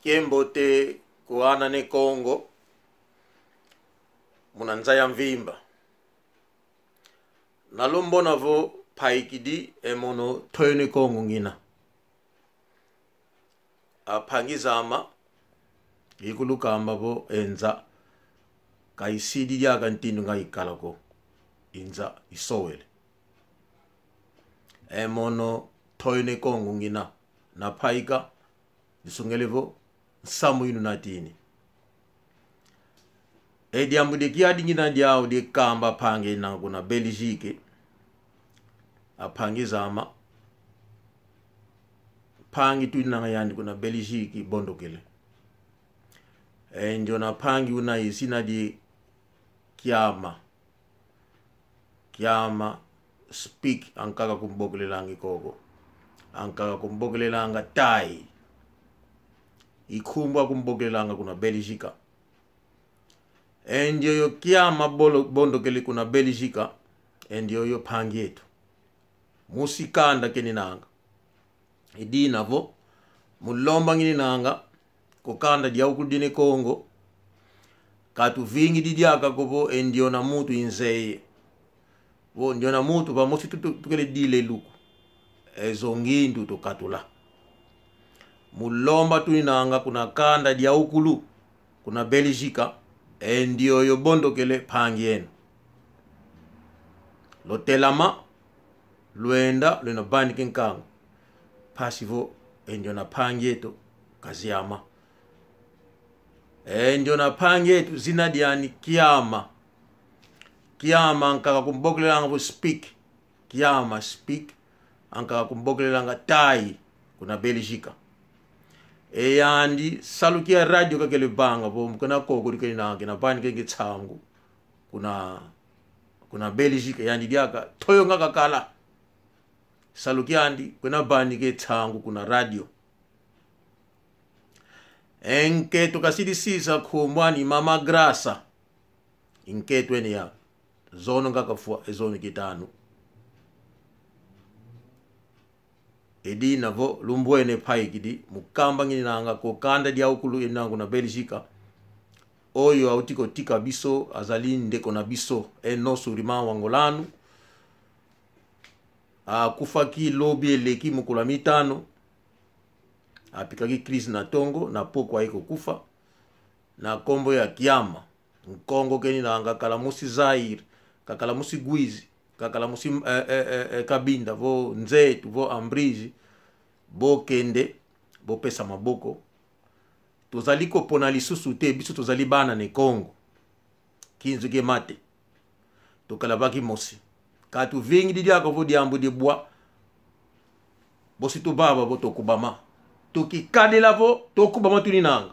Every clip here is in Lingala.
Kiembote kuana ne Kongo munanza ya mvimba nalombona vo paikidi emono toyone Kongo ngina apangizama ikulukamba vo enza kaisidi yaga ntindu ngaikalako inza isowele emono toyone Kongo ngina na paika disungelevo samu inu natini ediambu de kiadi ngina diao de kamba pange na kuna Belgique apangizama pangi tu na yandi kuna Belgique bondokele enjo na pangi una isina di kiama speak ankaka kumbogele langi koko ankaka kumbogele langa tai ikumbwa kumbogele langa kuna Belgique enjo yo kiama bondokele kuna Belgique enjo yo pangi yetu musikanda keni nanga idina vo mulomba ngini nanga kokanda dia ukudine Kongo katu vingi didiaka kobo endio na mutu inzeye vo ndio na mutu va mosi tukele dile luku ezongindu to katula mulomba tuninanga kuna kanda dia ukulu kuna Belgique endio yo bondokele pangien lotelama luenda luna bani kinkang pasivo endio na pangieto kaziama endio na pangieto zinadiani kiama ankaka kumbogele langa vo speak kiama speak ankaka kumbogele langa tai kuna Belgique eyandi salukia radio kakele banga vo mkana koko dikeni nanga na bani kenge tsangu kuna Belgique yandi diaka toyo ngaka kala salukiandi kuna bani ke tsangu kuna radio enke tukasidi sisa kumwani mama grasa inketu ene ya zono ngakafua ezono kitanu edi navo lumbwene paikidi mukamba ngini nanga kokanda dia ukulu enangu na Belgique oyo autiko tika biso azalinde kona biso enoso rima wangolanu kufaki lobi eleki mukula mitano apikaki Chris na tongo na poko aiko kufa na kombo ya kiama nkongo keni nanga kalamusi Zaire kakalamusi Gwizi kakalamusi Kabinda vo nzetu vo Ambriji bo kende bo pesa maboko tozaliko pona lisusu te biso tozali bana ne Kongo kinzu ke mate tokalabaki mosi katu vingi didia ko vodi ambu de bois bosi to baba bo to kubama to kikadela vo to kubama tuninanga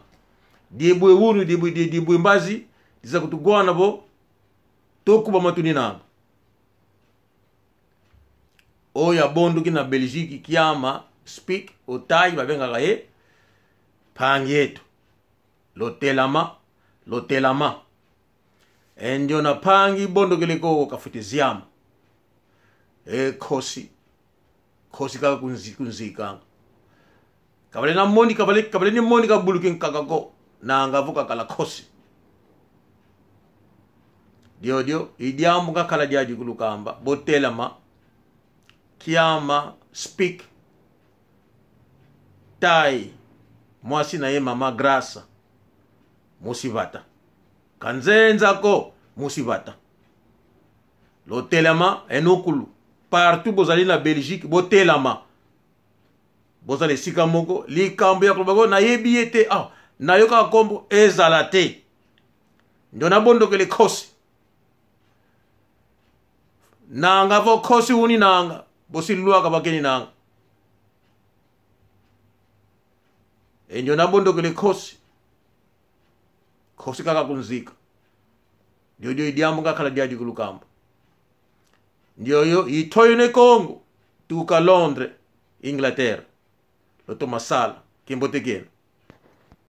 diebwe wunu diebwe mbazi diza kutugwana vo to kubama tuninanga oya bondu kina Belgique kiama speak otai babenga gae pangieto lotelama endio na pangi bondo keleko kafutiziama kosi kaka kunzika kabale na moni kabale ni moni kabulukin kakako na ngavuka kala kosi dio idiamu kakala diaji kulukamba botelama kiama speak tai mwasi na ye mama grasa musibata kanzenza ko musibata lotelama enokulu partout bozali na Belgique botelama bozali sika moko likambo ya kubago na yebi ete na yoka kombo ezala te ndio na bondokele kosi nanga vo kosi uni nanga bosilwa ka bakeni nanga ndio na bondokele kosi kaka kunzika ndio idiambo ngakhala diaji kulukamba ndio yo itoyone Kongo tuka Londres Inglaterra loto masala kimbotekena